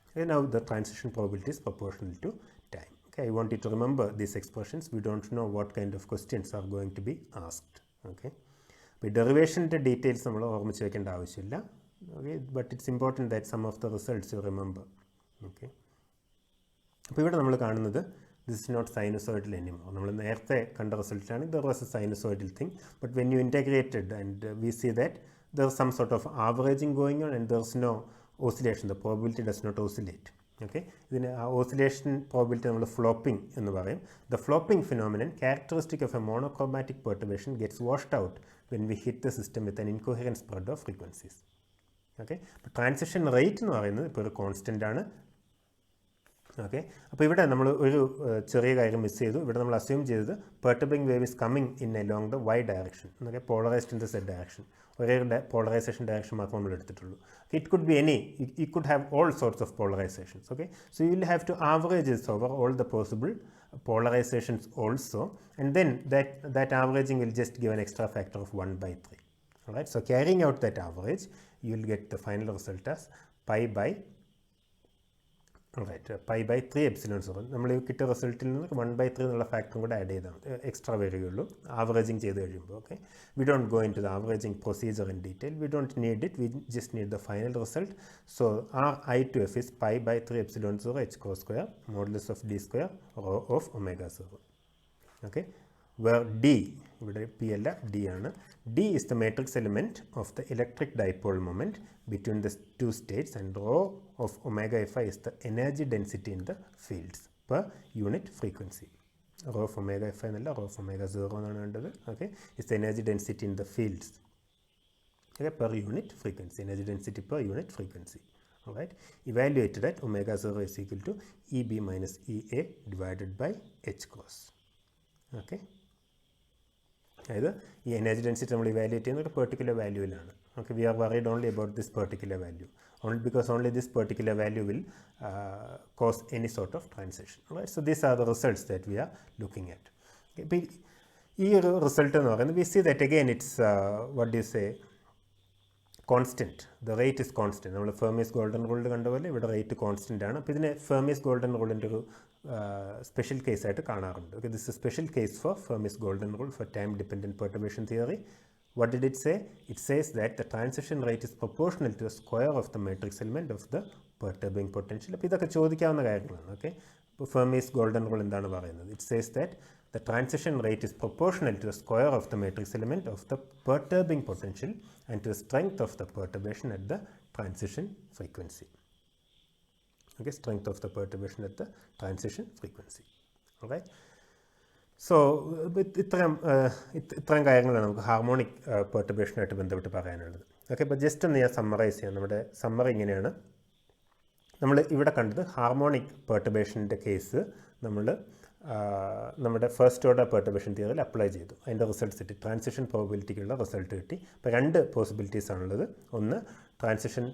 Okay, now the transition probability is proportional to time. Okay, I want you to remember these expressions. We don't know what kind of questions are going to be asked. Okay, അപ്പോൾ ഡെറിവേഷൻ്റെ details നമ്മൾ ഓർമ്മിച്ച് വയ്ക്കേണ്ട ആവശ്യമില്ല. Okay, but it's important that some of the results you remember. Okay, അപ്പോൾ ഇവിടെ നമ്മൾ കാണുന്നത് this is not sinusoidal anymore. നമ്മൾ നേരത്തെ കണ്ട റിസൾട്ടാണ് there was a sinusoidal thing, but when you integrated and we see that there is some sort of averaging going on and there is no oscillation. The probability does not oscillate. Okay, ഇതിന് ആ oscillation probability നമ്മൾ flopping എന്ന് പറയും. The flopping phenomenon characteristic of a monochromatic perturbation gets washed out when we hit the system with an incoherent spread of frequencies. Okay, അപ്പോൾ transition rate എന്ന് പറയുന്നത് ഇപ്പോൾ ഒരു കോൺസ്റ്റൻ്റ് ആണ്. ഓക്കെ, അപ്പോൾ ഇവിടെ നമ്മൾ ഒരു ചെറിയ കാര്യം മിസ് ചെയ്തു. ഇവിടെ നമ്മൾ അസ്യൂം ചെയ്തത് perturbing wave is coming in along the Y direction. എന്നൊക്കെ polarized in the Z direction, ഒരേ പോളറൈസേഷൻ ഡയറക്ഷൻ മാത്രമേ നമ്മൾ എടുത്തിട്ടുള്ളൂ. It could be any, it could have all sorts of polarizations. Okay, so you will have to average this over all the possible polarizations also, and then that averaging will just give an extra factor of 1/3. Alright, so carrying out that average, you will get the final result as pi by 3 epsilon 0. നമ്മൾ കിട്ടിയ റിസൾട്ടിൽ നിന്ന് 1/3 എന്നുള്ള ഫാക്ടറും കൂടെ add ചെയ്താൽ extra വരികയുള്ളൂ averaging ചെയ്ത് കഴിയുമ്പോൾ. Okay, we don't go into the averaging procedure in detail, we don't need it, we just need the final result. So R I to F is pi by 3 epsilon 0 h cos square modulus of d square rho of omega 0. Okay, where d, ഇവിടെ p അല്ല d ആണ്. d is the matrix element of the electric dipole moment between the two states, and rho of omega fi is the energy density in the fields per unit frequency. Rho of omega fi എന്നല്ല, rho of omega 0 എന്നാണ് വേണ്ടത്. Okay, is the energy density in the fields, okay, per unit frequency, energy density per unit frequency. Alright, evaluated at omega 0 is equal to EB minus EA divided by h cross. Okay, അതായത് ഈ energy density നമ്മൾ evaluate ചെയ്യുന്ന ഒരു particular വാല്യൂവിലാണ്. Okay, we are worried only about this particular value because only this particular value will cause any sort of transition. Right? So these are the results that we are looking at. Okay, ഈ ഒരു result എന്ന് പറയുന്നത് we see that again it's what do you say, constant. The rate is constant. നമ്മൾ ഫെർമിസ് golden റൂളിൽ കണ്ട പോലെ ഇവിടെ rate constant ആണ്. അപ്പോൾ ഇതിനെ ഫെർമിസ് ഗോൾഡൻ റൂളിൻ്റെ ഒരു സ്പെഷ്യൽ കേസായിട്ട് കാണാറുണ്ട്. Okay, this is special case for Fermi's golden rule for time dependent perturbation theory. What did it say? It says that the transition rate is proportional to the square of the matrix element of the perturbing potential. അപ്പോൾ ഇതൊക്കെ ചോദിക്കാവുന്ന കാര്യങ്ങളാണ്. Okay, ഇപ്പോൾ ഫെർമിസ് golden rule എന്താണ് പറയുന്നത്? It says that the transition rate is proportional to the square of the matrix element of the perturbing potential and to the strength of the perturbation at the transition frequency. Okay, strength of the perturbation at the transition frequency. Alright. So ഇത്രയും കാര്യങ്ങളാണ് നമുക്ക് harmonic പെർട്ടുർബേഷനായിട്ട് ബന്ധപ്പെട്ട് പറയാനുള്ളത്. Okay, അപ്പോൾ just ഒന്ന് ഞാൻ summarise ചെയ്യാം. നമ്മുടെ സമ്മറി ഇങ്ങനെയാണ്. നമ്മൾ ഇവിടെ കണ്ടത് ഹാർമോണിക് പെർട്ടുർബേഷൻ്റെ കേസ് നമ്മൾ നമ്മുടെ ഫസ്റ്റ് ഓർഡർ പെർട്ടുർബേഷൻ തിയറിയിൽ അപ്ലൈ ചെയ്തു. അതിൻ്റെ റിസൾട്ട്സ് കിട്ടി, ട്രാൻസിഷൻ പ്രോബിലിറ്റിക്കുള്ള റിസൾട്ട് കിട്ടി. അപ്പോൾ രണ്ട് പോസിബിലിറ്റീസ് ആണുള്ളത്. ഒന്ന് transition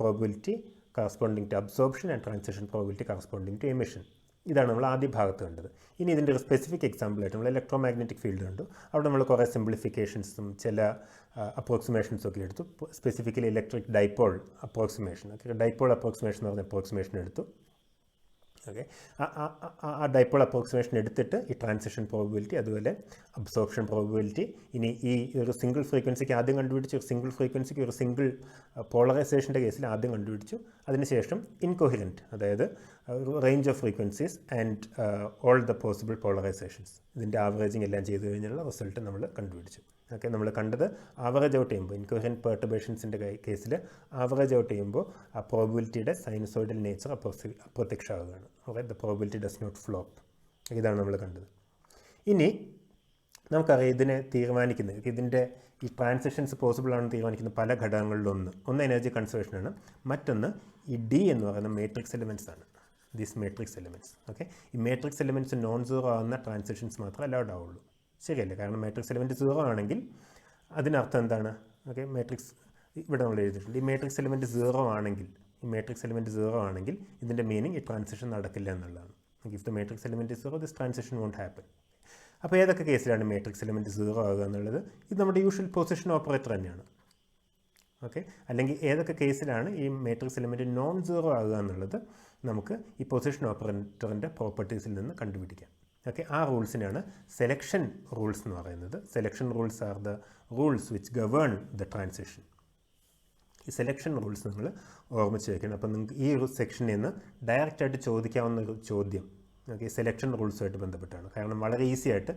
probability corresponding to absorption and transition probability corresponding to emission. ഇതാണ് നമ്മൾ ആദ്യ ഭാഗത്ത് കണ്ടത്. ഇനി ഇതിൻ്റെ ഒരു സ്പെസിഫിക് എക്സാമ്പിളായിട്ട് നമ്മൾ ഇലക്ട്രോമാഗ്നറ്റിക് ഫീൽഡ് കണ്ടു. അവിടെ നമ്മൾ കുറേ സിംപ്ലിഫിക്കേഷൻസും ചില അപ്രോക്സിമേഷൻസും ഒക്കെ എടുത്തു. Specifically electric dipole approximation, okay, dipole approximation എന്ന് പറഞ്ഞ അപ്രോക്സിമേഷൻ എടുത്തു. ഓക്കെ, ആ ഡൈപോൾ അപ്രോക്സിമേഷൻ എടുത്തിട്ട് ഈ ട്രാൻസിഷൻ പ്രോബിലിറ്റി അതുപോലെ അബ്സോർപ്ഷൻ പ്രോബിലിറ്റി ഇനി ഈ ഒരു സിംഗിൾ ഫ്രീക്വൻസിക്ക് ആദ്യം കണ്ടുപിടിച്ചു. ഒരു സിംഗിൾ ഫ്രീക്വൻസിക്ക് ഒരു സിംഗിൾ പോളറൈസേഷൻ്റെ കേസിൽ ആദ്യം കണ്ടുപിടിച്ചു. അതിനുശേഷം ഇൻകോഹിറൻറ്റ്, അതായത് range of frequencies and all the possible polarisations, ഇതിൻ്റെ ആവറേജിങ് എല്ലാം ചെയ്തു കഴിഞ്ഞുള്ള റിസൾട്ട് നമ്മൾ കണ്ടുപിടിച്ചു. ഓക്കെ, നമ്മൾ കണ്ടത് ആവറേജ് ഔട്ട് ചെയ്യുമ്പോൾ ഇൻകോഹറൻറ്റ് പെർട്ടുർബേഷൻസിൻ്റെ കേസിൽ ആവറേജ് ഔട്ട് ചെയ്യുമ്പോൾ ആ പ്രോബിലിറ്റിയുടെ സൈനസോയിഡൽ നേച്ചർ അപ്രത്യക്ഷമാവുകയാണ്. Okay, the probability does not flop. ഇതാണ് നമ്മൾ കണ്ടത്. ഇനി നമുക്കറിയാം ഇതിനെ തീരുമാനിക്കുന്നത്, ഇതിൻ്റെ ഈ ട്രാൻസിഷൻസ് പോസിബിൾ ആണെന്ന് തീരുമാനിക്കുന്ന പല ഘടകങ്ങളിലൊന്ന് എനർജി കൺസർവേഷനാണ്. മറ്റൊന്ന് ഈ ഡി എന്ന് പറയുന്ന മാട്രിക്സ് എലിമെൻറ്റ്സ് ആണ്. These matrix elements. ഓക്കെ, ഈ മാട്രിക്സ് എലിമെൻറ്റ്സ് നോൺ സീറോ ആവുന്ന ട്രാൻസിഷൻസ് മാത്രമേ അലൗഡ് ആവുള്ളൂ. ശരിയല്ലേ? കാരണം മാട്രിക്സ് എലിമെൻറ്റ് സീറോ ആണെങ്കിൽ അതിനർത്ഥം എന്താണ്? ഓക്കെ, മാട്രിക്സ് ഇവിടെ നമ്മൾ എഴുതിയിട്ടുണ്ട്. ഈ മാട്രിക്സ് എലിമെൻറ്റ് സീറോ ആണെങ്കിൽ ഇതിൻ്റെ മീനിങ് ഈ ട്രാൻസിഷൻ നടക്കില്ല എന്നുള്ളതാണ്. If the matrix element zero this transition won't happen. അപ്പോൾ ഏതൊക്കെ കേസിലാണ് മാട്രിക്സ് എലിമെൻറ്റ് സീറോ ആകുക എന്നുള്ളത്? ഇത് നമ്മുടെ യൂഷ്വൽ പൊസിഷൻ ഓപ്പറേറ്റർ തന്നെയാണ്. ഓക്കെ, അല്ലെങ്കിൽ ഏതൊക്കെ കേസിലാണ് ഈ മാട്രിക്സ് എലിമെൻറ്റ് നോൺ സീറോ ആകുക എന്നുള്ളത് നമുക്ക് ഈ പൊസിഷൻ ഓപ്പറേറ്ററിൻ്റെ പ്രോപ്പർട്ടീസിൽ നിന്ന് കണ്ടുപിടിക്കാം. ഓക്കെ, ആ റൂൾസിനാണ് സെലക്ഷൻ റൂൾസ് എന്ന് പറയുന്നത്. Selection rules are the rules which govern the transition. ഈ സെലക്ഷൻ റൂൾസ് നിങ്ങൾ ഓർമ്മിച്ച് വയ്ക്കണം. അപ്പോൾ നിങ്ങൾക്ക് ഈ ഒരു സെക്ഷനിൽ നിന്ന് ഡയറക്റ്റായിട്ട് ചോദിക്കാവുന്ന ഒരു ചോദ്യം ഓക്കെ സെലക്ഷൻ റൂൾസുമായിട്ട് ബന്ധപ്പെട്ടാണ്. കാരണം വളരെ ഈസി ആയിട്ട്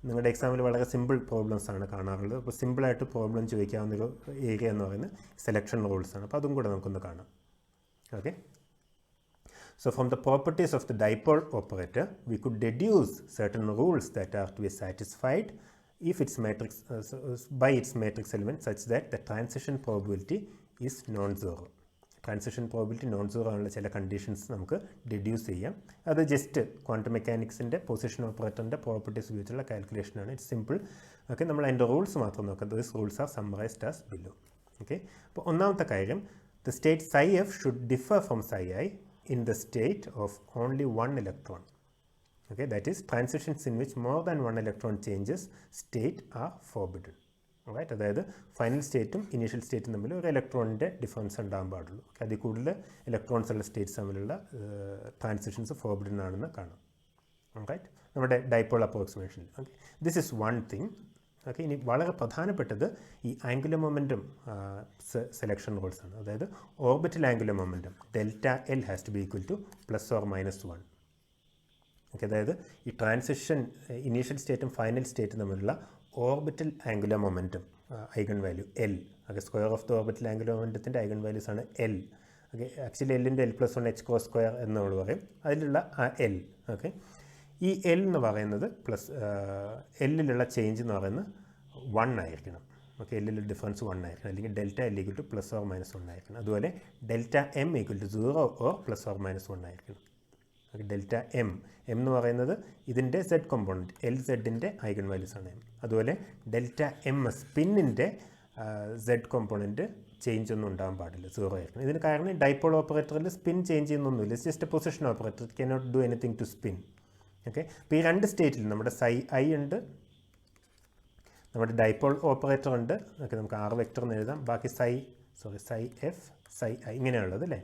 നിങ്ങളുടെ എക്സാമിൽ വളരെ സിമ്പിൾ പ്രോബ്ലംസ് ആണ് കാണാറുള്ളത്. അപ്പോൾ സിമ്പിളായിട്ട് പ്രോബ്ലം ചോദിക്കാവുന്നൊരു ഏരിയ എന്ന് പറയുന്നത് സെലക്ഷൻ റൂൾസാണ്. അപ്പോൾ അതും കൂടെ നമുക്കൊന്ന് കാണാം. Okay, so from the properties of the dipole operator we could deduce certain rules that are to be satisfied if its matrix by its matrix element such that the transition probability is non-zero. Transition probability non zero ആണുള്ള ചില conditions നമുക്ക് deduce ചെയ്യാം. അത് just quantum മെക്കാനിക്സിൻ്റെ position ഓപ്പറേറ്ററിൻ്റെ properties ഉപയോഗിച്ചുള്ള കാൽക്കുലേഷനാണ്. It's simple. Okay, നമ്മൾ അതിൻ്റെ റൂൾസ് മാത്രം നോക്കാം. These rules R summarised as below. Okay, അപ്പോൾ ഒന്നാമത്തെ കാര്യം, the state psi f should differ from psi I in the state of only one electron. Okay, that is transitions in which more than one electron changes state are forbidden. Right, അതായത് final സ്റ്റേറ്റും initial സ്റ്റേറ്റും തമ്മിൽ ഒരു ഇലക്ട്രോണിൻ്റെ difference ഉണ്ടാകാൻ പാടുള്ളൂ. Okay, അതിൽ കൂടുതൽ electrons ഉള്ള സ്റ്റേറ്റ്സ് തമ്മിലുള്ള ട്രാൻസിഷൻസ് ഫോർബിഡൻ ആണെന്ന് കാണാം. റൈറ്റ്, നമ്മുടെ ഡൈപോൾ അപ്രോക്സിമേഷനിൽ. Okay, this is one thing. Okay, ഇനി വളരെ പ്രധാനപ്പെട്ടത് ഈ ആംഗുലർ മൊമെൻറ്റം സെലക്ഷൻ റൂൾസ് ആണ്. അതായത് orbital angular momentum delta L has to be equal to +or-1. Okay, അതായത് ഈ ട്രാൻസിഷൻ ഇനീഷ്യൽ സ്റ്റേറ്റും ഫൈനൽ സ്റ്റേറ്റും തമ്മിലുള്ള orbital angular momentum eigenvalue L. Okay, square of the orbital angular മൊമെൻറ്റത്തിൻ്റെ eigenvalues ആണ് L. Okay, actually എല്ലിൻ്റെ L+1 എന്ന് നമ്മൾ പറയും. അതിലുള്ള ആ എൽ. ഓക്കെ, ഈ എൽ എന്ന് പറയുന്നത് എല്ലിലുള്ള ചേഞ്ച് എന്ന് പറയുന്നത് 1 ആയിരിക്കണം. ഓക്കെ, എല്ലിലുള്ള ഡിഫറൻസ് 1 ആയിരിക്കണം. അല്ലെങ്കിൽ delta L equal to +or-1 ആയിരിക്കണം. അതുപോലെ delta M equal to 0 or +or-1 ആയിരിക്കണം. Okay, delta m എന്ന് പറയുന്നത് ഇതിൻ്റെ z കോമ്പോണൻറ്റ് എൽ സെഡിൻ്റെ ഐഗൺ വാല്യൂസ് ആണ്. അതുപോലെ ഡെൽറ്റ എം സ്പിന്നിൻ്റെ z കോമ്പോണൻറ്റ് ചേഞ്ച് ഒന്നും ഉണ്ടാകാൻ പാടില്ല, 0 ആയിരിക്കണം. ഇതിന് കാരണം ഡൈപോൾ ഓപ്പറേറ്ററിൽ സ്പിൻ ചേഞ്ച് ചെയ്യുന്നൊന്നുമില്ല, it's just a position operator, it cannot do anything to spin. Okay, അപ്പോൾ ഈ രണ്ട് സ്റ്റേറ്റിൽ നമ്മുടെ psi i ഉണ്ട്, നമ്മുടെ ഡൈപോൾ ഓപ്പറേറ്റർ ഉണ്ട്. ഓക്കെ, നമുക്ക് ആർ വെക്ടർ എന്ന് എഴുതാം. ബാക്കി psi f psi i ഇങ്ങനെയുള്ളത് അല്ലേ.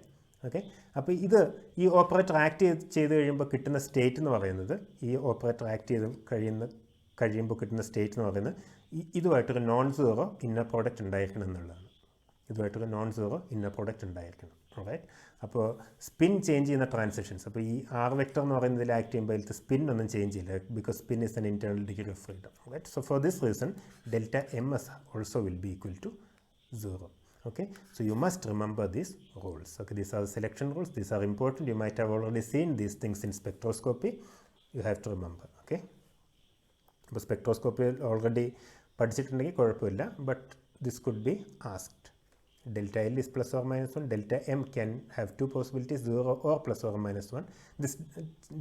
ഓക്കെ, അപ്പോൾ ഈ ഓപ്പറേറ്റർ ആക്ട് ചെയ്ത് കഴിയുമ്പോൾ കിട്ടുന്ന സ്റ്റേറ്റ് എന്ന് പറയുന്നത്, ഈ ഓപ്പറേറ്റർ ആക്ട് ചെയ്ത് കഴിയുമ്പോൾ കിട്ടുന്ന സ്റ്റേറ്റ് എന്ന് പറയുന്നത് ഇതുമായിട്ടൊരു നോൺ സീറോ ഇന്നർ പ്രോഡക്റ്റ് ഉണ്ടായിരിക്കണം എന്നുള്ളതാണ്. ഇതുമായിട്ടൊരു നോൺ സീറോ ഇന്നർ പ്രോഡക്റ്റ് ഉണ്ടായിരിക്കണം. റൈറ്റ്, അപ്പോൾ സ്പിൻ ചേഞ്ച് ചെയ്യുന്ന ട്രാൻസിഷൻസ്, അപ്പോൾ ഈ ആർ വെക്ടർ എന്ന് പറയുന്നതിൽ ആക്ട് ചെയ്യുമ്പോൾ അതിലത്തെ സ്പിൻ ഒന്നും ചേഞ്ച് ചെയ്യില്ല, because spin is an internal degree of freedom. Right, so for this reason delta M S also will be equal to 0. Okay, so you must remember these rules. Okay, these are the selection rules. These are important. You might have already seen these things in spectroscopy. You have to remember. Okay, but spectroscopy already പഠിച്ചിട്ടുണ്ടെങ്കിൽ കുഴപ്പമില്ല, but this could be asked. Delta L is plus or minus 1. Delta M can have two possibilities, 0 or plus or minus 1. This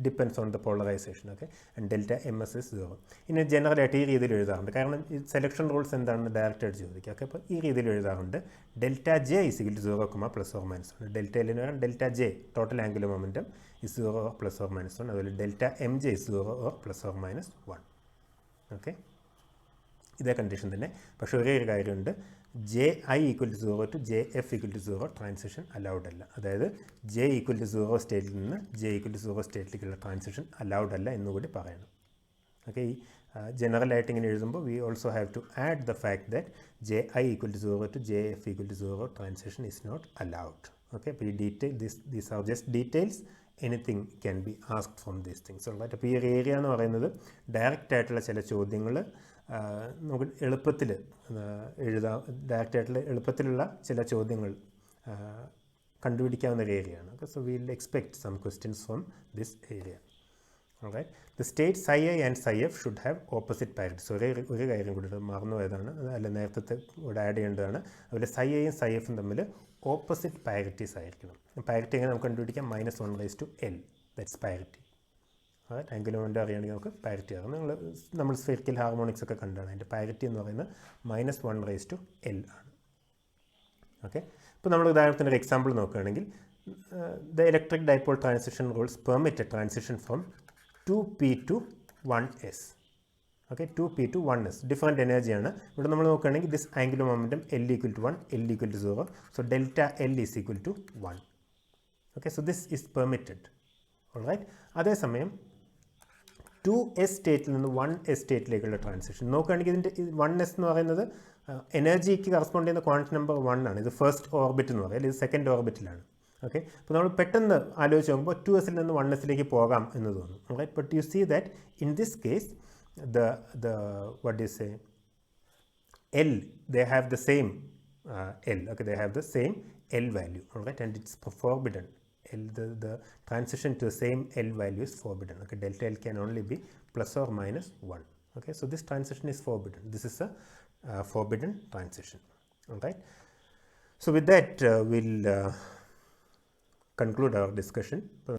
depends on the polarization. Okay, and delta MS is 0. ഇനി ജനറലായിട്ട് ഈ രീതിയിൽ എഴുതാറുണ്ട്, കാരണം ഈ selection rules എന്താണെന്ന് direct ആയിട്ട് ചോദിക്കുക. Okay, അപ്പോൾ ഈ രീതിയിൽ എഴുതാറുണ്ട്. Delta J is equal to 0, plus or minus 1. Delta എല്ലിന് പറയാം delta J total angular momentum is 0 or plus or minus 1. അതുപോലെ delta M J is 0 or plus or minus 1. Okay, ഇതേ കണ്ടീഷൻ തന്നെ. പക്ഷേ ഒരേ ഒരു കാര്യമുണ്ട്, J I equal to 0 to J F equal to 0 transition allowed അല്ല. അതായത് J equal to 0 സ്റ്റേറ്റിൽ നിന്ന് ജെ ഈക്വൽ ടു 0 സ്റ്റേറ്റിലേക്കുള്ള ട്രാൻസിഷൻ അലൗഡ് അല്ല എന്നുകൂടി പറയണം. ഓക്കെ, ഈ ജനറലായിട്ട് ഇങ്ങനെ എഴുതുമ്പോൾ we also have to add the fact that J I equal to 0 to J F equal to 0 transition is not allowed. Okay, അപ്പോൾ ഈ these are just details. Anything can be asked from these things. Right, അപ്പോൾ ഈ ഒരു area എന്ന് പറയുന്നത് direct ആയിട്ടുള്ള ചില ചോദ്യങ്ങൾ നമുക്ക് എളുപ്പത്തിൽ എഴുതാം, ഡയറക്റ്റായിട്ടുള്ള എളുപ്പത്തിലുള്ള ചില ചോദ്യങ്ങൾ കണ്ടുപിടിക്കാവുന്ന ഒരു ഏരിയയാണ്. Okay, so will expect some questions from this area. Alright, the state psi i and psi f should have opposite parities. ഒരു കാര്യം കൂടി മറന്നുപോയതാണ്, അല്ല നേരത്തെ ഇവിടെ ആഡ് ചെയ്യേണ്ടതാണ്. അതുപോലെ psi i യും psi f ഉം തമ്മിൽ ഓപ്പോസിറ്റ് പാരിറ്റീസ് ആയിരിക്കണം. പാരിറ്റി എങ്ങനെ നമുക്ക് കണ്ടുപിടിക്കാം? -1/L, that's parity. Angular momentum അറിയണമെങ്കിൽ നമുക്ക് പാരിറ്റി അറിയാം. നമ്മൾ സ്ഫെറിക്കൽ ഹാർമോണിക്സ് ഒക്കെ കണ്ടാണ്, അതിൻ്റെ പാരിറ്റി എന്ന് പറയുന്നത് -1/L ആണ്. ഓക്കെ, ഇപ്പോൾ നമ്മൾ ഉദാഹരണത്തിന് ഒരു എക്സാമ്പിൾ നോക്കുകയാണെങ്കിൽ, the electric dipole transition rules permit a transition from 2p to 1s. Okay, 2p to 1s different എനർജിയാണ്. ഇവിടെ നമ്മൾ നോക്കുകയാണെങ്കിൽ this angular momentum L equal to 1, L equal to 0. So delta L is equal to 1. Okay, so this is permitted. Alright, അതേസമയം 2s സ്റ്റേറ്റിൽ നിന്ന് 1s സ്റ്റേറ്റിലേക്കുള്ള transition നോക്കുകയാണെങ്കിൽ ഇതിൻ്റെ 1s എന്ന് പറയുന്നത് എനർജിക്ക് കറസ്പോണ്ട് ചെയ്യുന്ന ക്വാണ്ടം നമ്പർ 1 ആണ്. ഇത് ഫസ്റ്റ് ഓർബിറ്റ് എന്ന് പറയുന്നത്, ഇത് സെക്കൻഡ് ഓർബിറ്റിലാണ്. ഓക്കെ, അപ്പോൾ നമ്മൾ പെട്ടെന്ന് ആലോചിച്ച് നോക്കുമ്പോൾ 2s നിന്ന് 1sലേക്ക് പോകാം എന്ന് തോന്നും. Right, but you see that in this case the what do you say, L, they have the same L. Okay, they have the same L value. All right, and it's forbidden. The transition to the same L value is forbidden. Okay, delta L can only be plus or minus 1. Okay, so this transition is forbidden. This is a forbidden transition. All right, so with that we'll conclude our discussion.